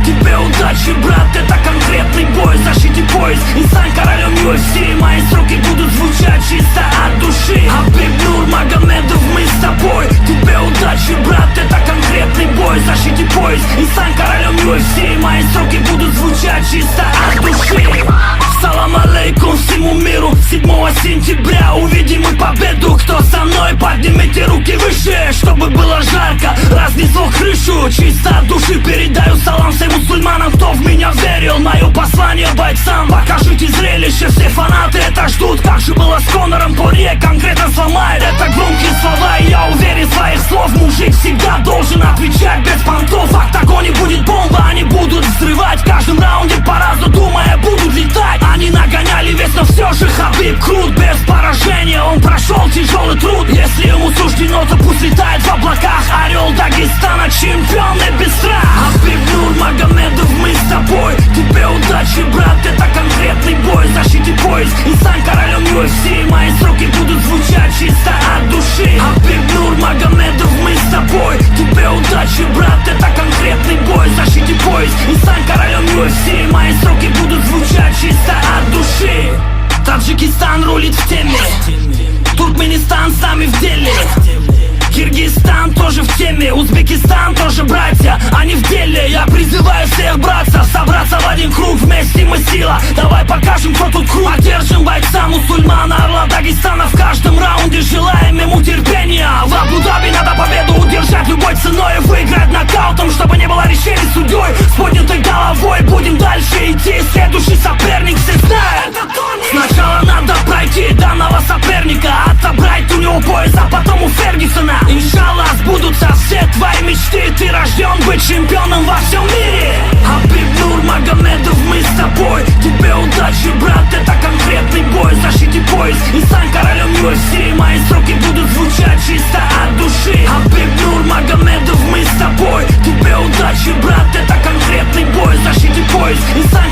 Тебе удачи, брат, это конкретный бой. Защити пояс и стань королем UFC. Мои строки будут звучать чисто от души. Хабиб Нурмагомедов, мы с тобой. Тебе удачи, брат, это конкретный бой. Защити пояс и стань королем UFC. Мои строки будут звучать чисто от души. Салам алейкум всему миру. 7 сентября увидим мы победу. Кто со мной, поднимите руки выше, чтобы было жарко, разнесло крышу. Чисто от души передаю салам всем мусульманам, кто в меня верил. Мое послание бойцам, покажите зрелище. Все фанаты это ждут, как же было с Конором. Порье конкретно сломает, это громкие слова. И я уверен в своих слов. Мужик всегда должен отвечать без понтов. В октагоне будет бомба, они будут взрывать. В каждом раунде по разу, думая, будут летать. Они нагоняли вес, но все же Хабиб крут. Без поражения он прошел тяжелый труд. Если ему суждено, то пусть летает в облаках. Орел Дагестана, чемпион и без страха. Хабиб Нурмагомедов, мы с тобой. Тебе удачи, брат, это конкретный бой. Защити пояс и стань королем UFC. Мои строки будут звучать чисто от души. Хабиб Нурмагомедов, мы с тобой. Тебе удачи, брат, это конкретный бой. Защити пояс и стань королем UFC. Мои строки будут звучать чисто от души. Таджикистан рулит в теме, Туркменистан с нами в деле, Киргизстан тоже в теме, Узбекистан тоже братья, они в деле. Я призываю всех братца, собраться в один круг, вместе мы сила. Давай покажем, кто тут крут. Поддержим бойца мусульмана, орла Дагестана. В каждом раунде желаем ему терпения. В Абу-Даби надо победу удержать любой ценой и выиграть нокаутом, чтобы не было речей с судьей. С поднятой головой будем дальше идти. Следующий соперник все знают. Сначала надо пройти данного соперника, отобрать у него пояс, а потом у Фергюсона. Иншаллах сбудутся все твои мечты. Ты рожден быть чемпионом во всем мире. Хабиб Нурмагомедов, мы с тобой. Тебе удачи, брат, это конкретный бой. Защити пояс и стань королем UFC. Мои строки будут звучать чисто от души. Хабиб Нурмагомедов, мы с тобой. Тебе удачи, брат, это конкретный бой. Защити пояс и стань